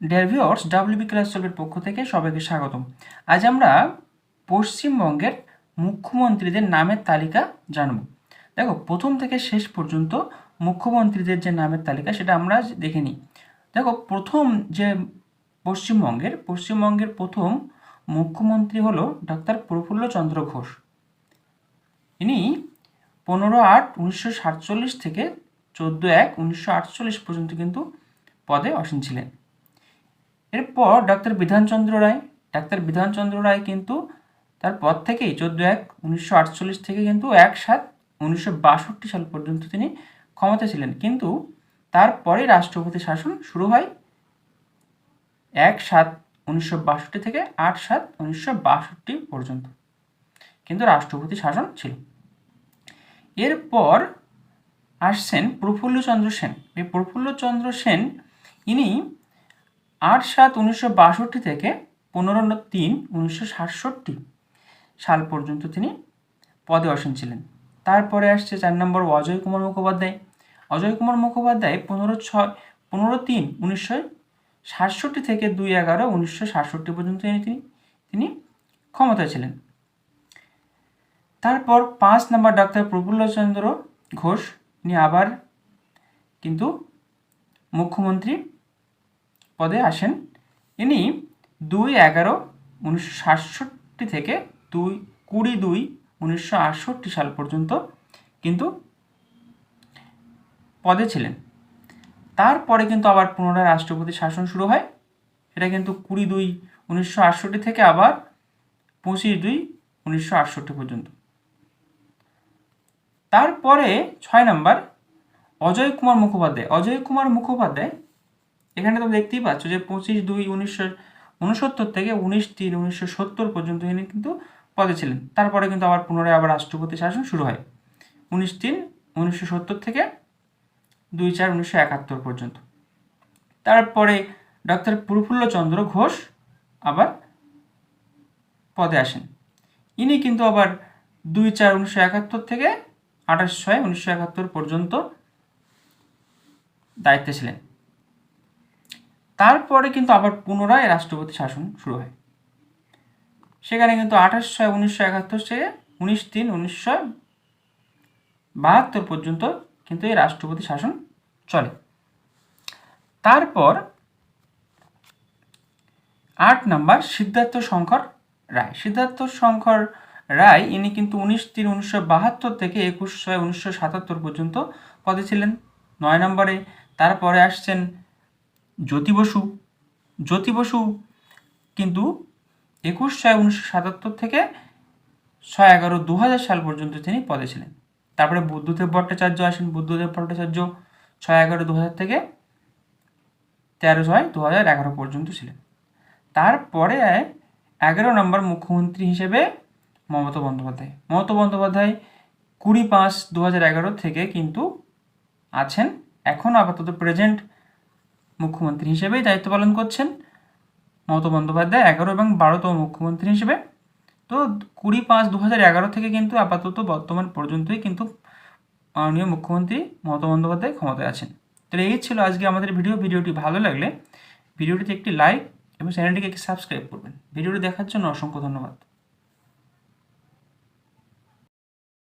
Dear viewers, WB class 12 এর পক্ষ থেকে সবাইকে স্বাগতম। আজ আমরা পশ্চিমবঙ্গের মুখ্যমন্ত্রীদের নামের তালিকা জানব। দেখো, প্রথম থেকে শেষ পর্যন্ত মুখ্যমন্ত্রীদের যে নামের তালিকা সেটা আমরা দেখে নিই। দেখো, প্রথম যে পশ্চিমবঙ্গের প্রথম মুখ্যমন্ত্রী হলো ডক্টর প্রফুল্লচন্দ্র ঘোষ। ইনি 15/8/1947 থেকে 14/1/1948 পর্যন্ত কিন্তু পদে আসীন ছিলেন। এরপর ডাক্তার বিধানচন্দ্র রায় কিন্তু তার পর থেকেই 14/1/1948 থেকে কিন্তু 1/7/1962 সাল পর্যন্ত তিনি ক্ষমতা ছিলেন, কিন্তু তারপরে রাষ্ট্রপতি শাসন শুরু হয় 1/7/1962 থেকে 8/7/1962 পর্যন্ত কিন্তু রাষ্ট্রপতি শাসন ছিল। এরপর আসছেন প্রফুল্লচন্দ্র সেন। এই প্রফুল্লচন্দ্র সেন ইনি 8/7/1962 থেকে 15/3/1967 সাল পর্যন্ত তিনি পদে আসীন ছিলেন। তারপরে আসছে 4 নম্বর অজয় কুমার মুখোপাধ্যায়। 15/3/1967 থেকে 2/11/1967 পর্যন্ত তিনি ক্ষমতায় ছিলেন। তারপর 5 নম্বর ডাক্তার প্রফুল্লচন্দ্র ঘোষ, ইনি আবার কিন্তু মুখ্যমন্ত্রী পদে আসেন। ইনি 2/11/1967 থেকে 20/2/1968 সাল পর্যন্ত কিন্তু পদে ছিলেন। তারপরে কিন্তু আবার পুনরায় রাষ্ট্রপতি শাসন শুরু হয়। এটা কিন্তু 20/2/1968 থেকে আবার 25/2/1968 পর্যন্ত। তারপরে 6 নম্বর অজয় কুমার মুখোপাধ্যায়। এখানে তো দেখতেই পাচ্ছ যে 25/2/1969 থেকে 19/3/1970 পর্যন্ত তিনি কিন্তু পদে ছিলেন। তারপরে কিন্তু আবার পুনরায় আবার রাষ্ট্রপতি শাসন শুরু হয় 19/3/1970 থেকে 2/4/1971 পর্যন্ত। তারপরে ডক্টর প্রফুল্লচন্দ্র ঘোষ আবার পদে আসেন। ইনি কিন্তু আবার 2/4/1971 থেকে 28/6/1971 পর্যন্ত দায়িত্বে ছিলেন। তারপরে কিন্তু আবার পুনরায় রাষ্ট্রপতি শাসন শুরু হয়। সেখানে কিন্তু 28/6/1971 থেকে 19/3/1972 পর্যন্ত কিন্তু এই রাষ্ট্রপতি শাসন চলে। তারপর 8 নম্বর সিদ্ধার্থ শঙ্কর রায়। ইনি কিন্তু 19/3/1972 থেকে 21/6/1977 পর্যন্ত পদে ছিলেন 9 নম্বরে। তারপরে আসছেন জ্যোতি বসু কিন্তু 21/6/1977 থেকে 6/11/2000 সাল পর্যন্ত তিনি পদে ছিলেন। তারপরে বুদ্ধদেব ভট্টাচার্য 6/11/2000 থেকে 13/6/2011 পর্যন্ত ছিলেন। তারপরে 11 নম্বর মুখ্যমন্ত্রী হিসেবে মমতা বন্দ্যোপাধ্যায় 20/5/2011 থেকে কিন্তু আছেন, এখন আপাতত প্রেজেন্ট মুখ্যমন্ত্রী হিসেবেই দায়িত্ব পালন করছেন মমতা বন্দ্যোপাধ্যায় 11 এবং 12তম মুখ্যমন্ত্রী হিসেবে। তো 20/5/2011 থেকে কিন্তু আপাতত বর্তমান পর্যন্তই কিন্তু মাননীয় মুখ্যমন্ত্রী মমতা বন্দ্যোপাধ্যায় ক্ষমতায় আছেন। তাহলে এই ছিল আজকে আমাদের ভিডিওটি ভালো লাগলে ভিডিওটিতে একটি লাইক এবং চ্যানেলটিকে একটি সাবস্ক্রাইব করবেন। ভিডিওটি দেখার জন্য অসংখ্য ধন্যবাদ।